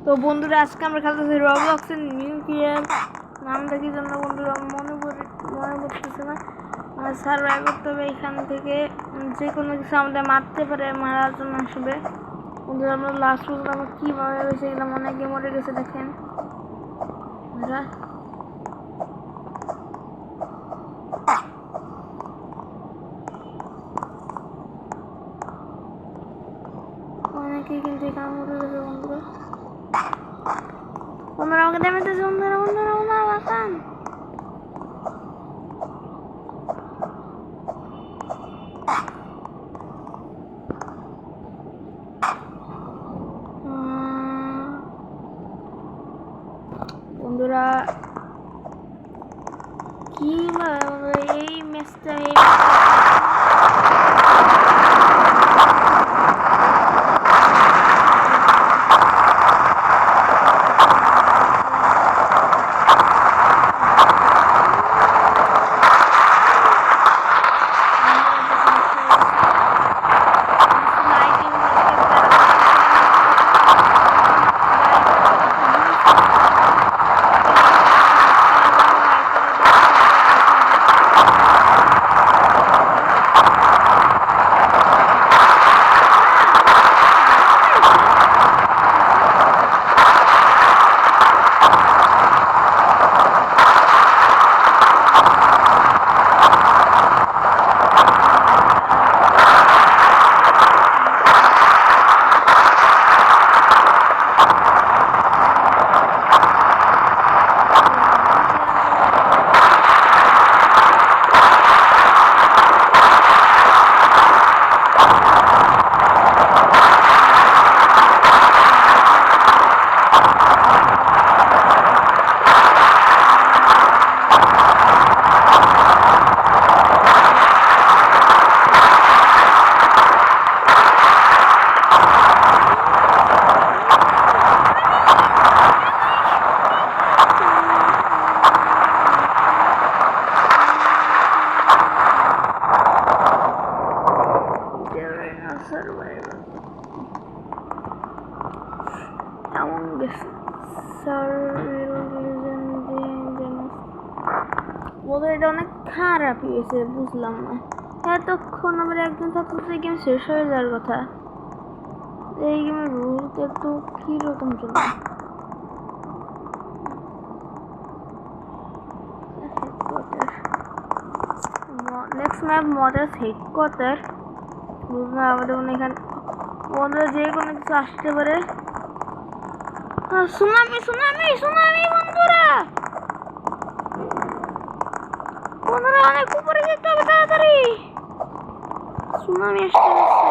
তো বন্ধুরা আজকে আমরা খেলতেছি রবলক্সের নিউক্লিয়ার। নামটা কি জন্য বন্ধুরা মনে পড়তেছে না। সার্ভাইভ করতে হবে এখান থেকে, যে কোনো কিছু আমাদের মারতে পারে, মারার জন্য আসবে। বন্ধুরা আমরা লাস্ট পর্যন্ত আমরা কীভাবে হয়েছে গেলাম, অনেকে মরে গেছে দেখেন অনেকে, কিন্তু এখানে মরে গেছে বন্ধুরা। বন্ধুরা আমাকে দেখাইতেছে, বন্ধুরা বন্ধুরা বন্ধুরা বাঁচান। বন্ধুরা কি এই ম্যাচটা বলে এটা অনেক খারাপ হয়েছে, বুঝলাম না। এতক্ষণ আমার একজন থাকতে গেম শেষ হয়ে যাওয়ার কথা। এই গেমের রুলটা তো কিরকম চলে। নেক্সট ম্যাপ মডার্স হেডকোয়ার্টার। বুঝলাম আমাদের এখানে বন্ধুরা যে কোনো কিছু আসতে পারে। সুনামি সুনামি সুনামি বন্ধুরা, বন্ধুরা অনেক উপরে যেতে হবে, তাড়াতাড়ি সুনামি আসতে যাচ্ছে।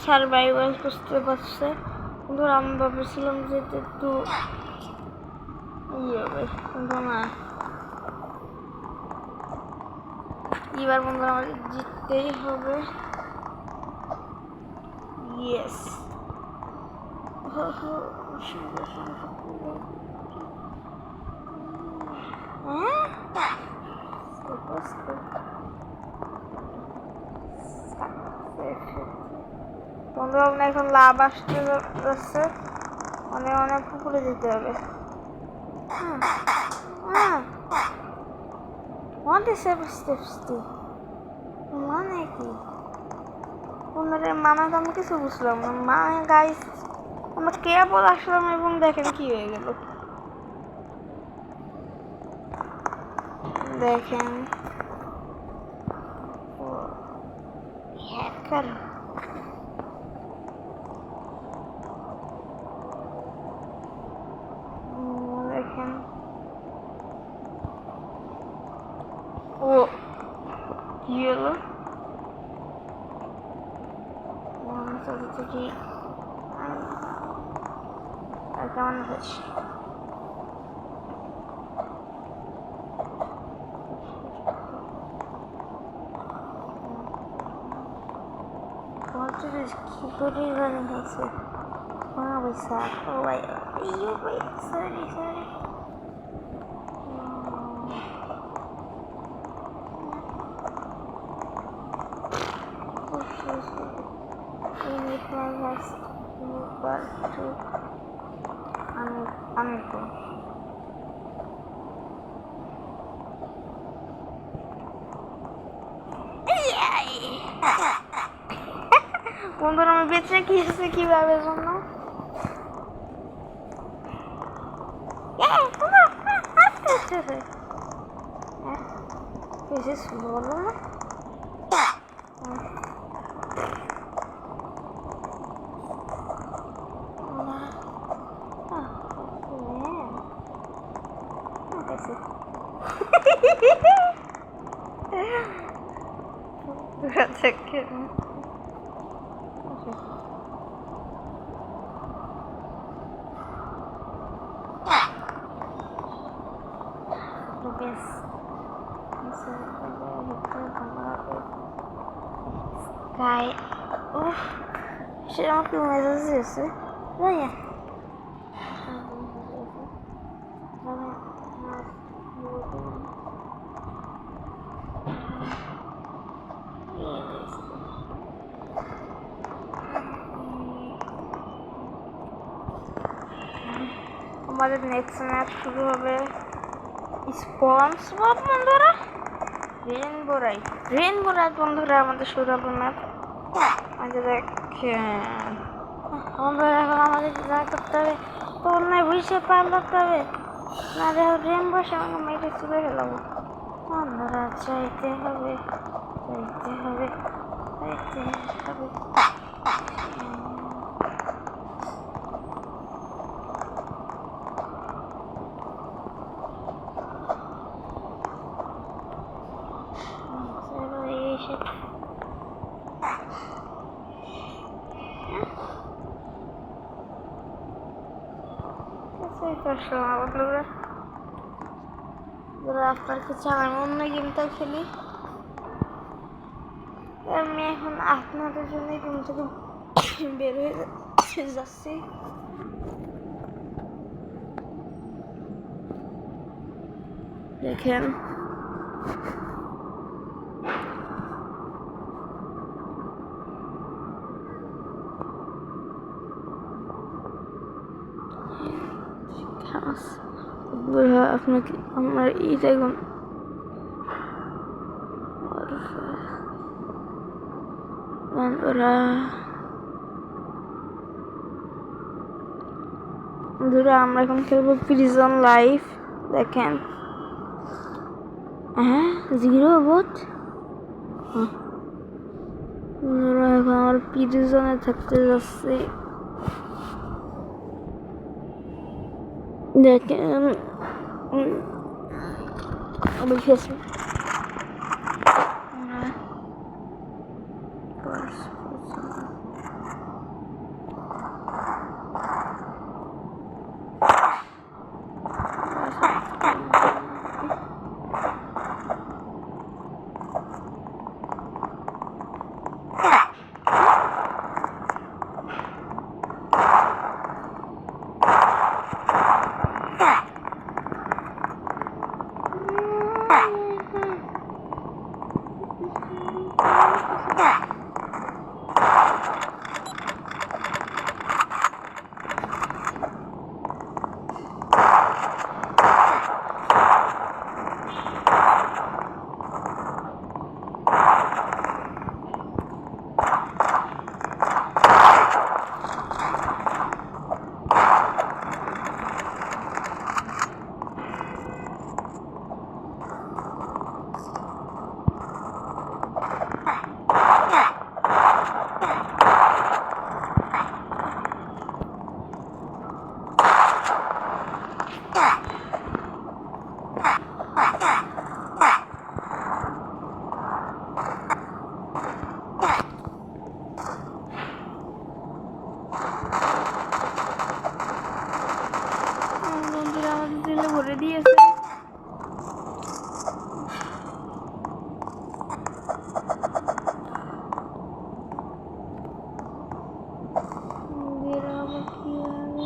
সার্ভাইভাল করতে পারছে, কিন্তু আমি ভাবছিলাম যে এটা একটু ইয়ে হবে, কিন্তু না। এবার বন্ধুরা আমাদের জিততেই হবে। ইয়েস, বন্ধু আমরা এখন লাভ আসতে যাচ্ছে, অনেক অনেক পুকুরে যেতে হবে। মানে কি বন্ধুরা, মানে তো আমি কিছু বুঝলাম না। মানে গাইস আমরা কেবল আসলাম এবং দেখেন কি হয়ে গেল, দেখেন হ্যাকার। দেখেন ও কি হলো, কি কেমন হয়েছে। কি করে জানি হয়েছে। সরি সরি, বন্ধুরা আমি বেঁচে কি আছে কিভাবে জন্য বলো না। Sky, সে আমাকে মেসেজ দিয়েছে, তাই না? আমাদের নেক্সট ম্যাচ শুরু হবে স্পঞ্জবব বন্ধুরা, রেইনবো রাইড বন্ধুরা আমাদের শুরু হবে ম্যাচ। আচ্ছা দেখেন বন্ধুরা, এখন আমাদের যা করতে হবে তোর নয় বুঝে পার লাগতে হবে, না দেখো রেইনবো সে আমাকে মেরে চলে গেলাম। বন্ধুরা যাইতে হবে যাইতে হবে যাইতে হবে। আপনার কাছে আমার অন্য গেমটা খেলি, আমি এখন আপনাদের জন্য গেম থেকে বের হয়ে যাচ্ছি। দেখেন আপনাকে আমার এই দেখুন বন্ধুরা আমরা এখন খেলবো প্রিজন লাইফ। দেখেন হ্যাঁ জিরো বোট, এখন আমার প্রিজনে থাকতে যাচ্ছে। দেখেন আমি খেয়েছি বন্ধুরা আমাদের তেলে ভরে দিয়েছে। বের হবো কিভাবে?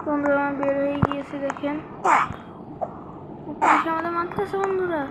বন্ধুরা আমার বের হয়ে গিয়েছে, দেখেন পুলিশ আমাদের মারতেছে বন্ধুরা।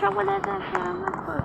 সকলে এটা খারাপ করে।